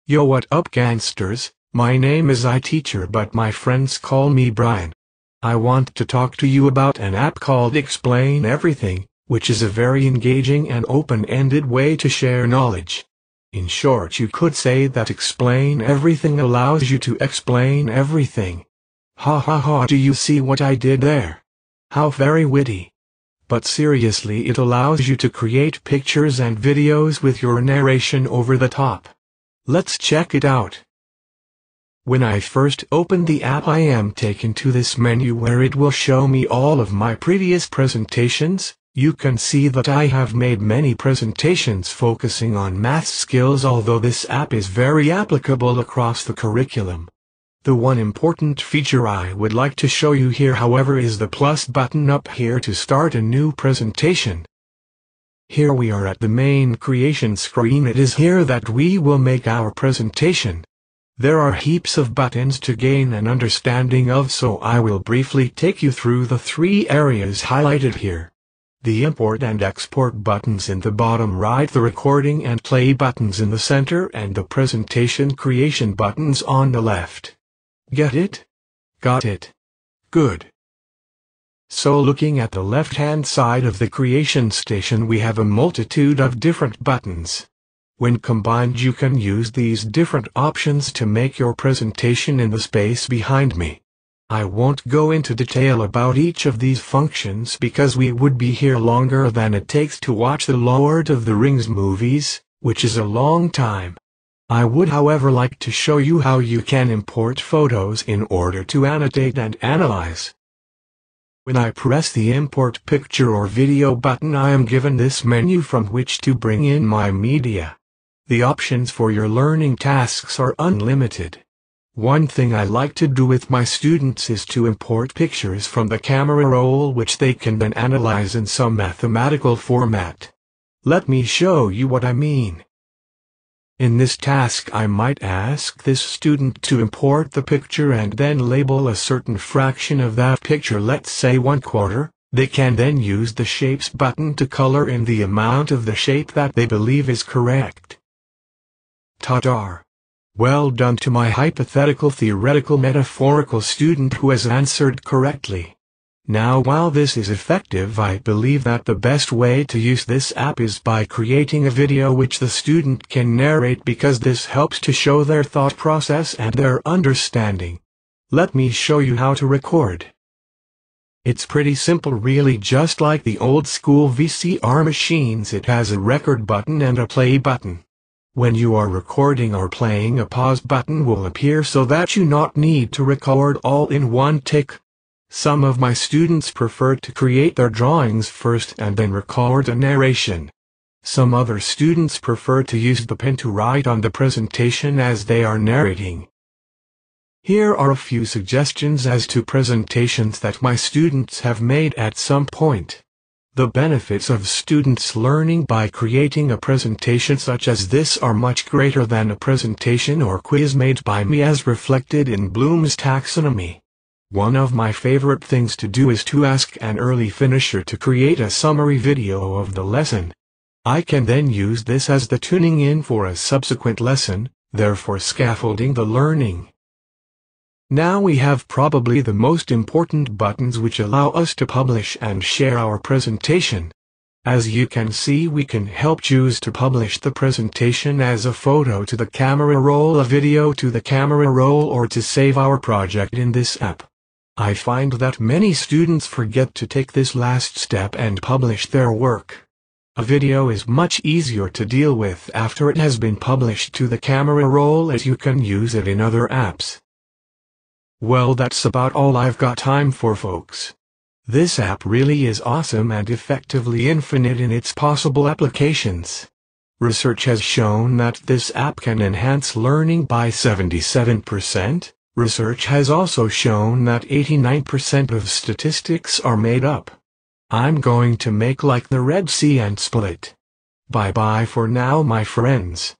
Yo, what up gangsters? My name is iTeacher, but my friends call me Brian. I want to talk to you about an app called Explain Everything, which is a very engaging and open-ended way to share knowledge. In short, you could say that Explain Everything allows you to explain everything. Ha ha ha, do you see what I did there? How very witty. But seriously, it allows you to create pictures and videos with your narration over the top. Let's check it out. When I first open the app, I am taken to this menu where it will show me all of my previous presentations. You can see that I have made many presentations focusing on math skills, although this app is very applicable across the curriculum. The one important feature I would like to show you here, however, is the plus button up here to start a new presentation. Here we are at the main creation screen. It is here that we will make our presentation. There are heaps of buttons to gain an understanding of, so I will briefly take you through the three areas highlighted here. The import and export buttons in the bottom right, the recording and play buttons in the center, and the presentation creation buttons on the left. Get it? Got it. Good. So looking at the left-hand side of the creation station, we have a multitude of different buttons. When combined, you can use these different options to make your presentation in the space behind me. I won't go into detail about each of these functions because we would be here longer than it takes to watch the Lord of the Rings movies, which is a long time. I would, however, like to show you how you can import photos in order to annotate and analyze. When I press the import picture or video button, I am given this menu from which to bring in my media. The options for your learning tasks are unlimited. One thing I like to do with my students is to import pictures from the camera roll, which they can then analyze in some mathematical format. Let me show you what I mean. In this task, I might ask this student to import the picture and then label a certain fraction of that picture, let's say 1/4. They can then use the Shapes button to color in the amount of the shape that they believe is correct. Ta-da! Well done to my hypothetical, theoretical, metaphorical student who has answered correctly. Now, while this is effective, I believe that the best way to use this app is by creating a video which the student can narrate, because this helps to show their thought process and their understanding. Let me show you how to record. It's pretty simple, really, just like the old school VCR machines. It has a record button and a play button. When you are recording or playing, a pause button will appear so that you not need to record all in one take. Some of my students prefer to create their drawings first and then record a narration. Some other students prefer to use the pen to write on the presentation as they are narrating. Here are a few suggestions as to presentations that my students have made at some point. The benefits of students learning by creating a presentation such as this are much greater than a presentation or quiz made by me, as reflected in Bloom's taxonomy. One of my favorite things to do is to ask an early finisher to create a summary video of the lesson. I can then use this as the tuning in for a subsequent lesson, therefore scaffolding the learning. Now we have probably the most important buttons which allow us to publish and share our presentation. As you can see, we can help choose to publish the presentation as a photo to the camera roll, a video to the camera roll, or to save our project in this app. I find that many students forget to take this last step and publish their work. A video is much easier to deal with after it has been published to the camera roll, as you can use it in other apps. Well, that's about all I've got time for, folks. This app really is awesome and effectively infinite in its possible applications. Research has shown that this app can enhance learning by 77%. Research has also shown that 89% of statistics are made up. I'm going to make like the Red Sea and split. Bye-bye for now, my friends.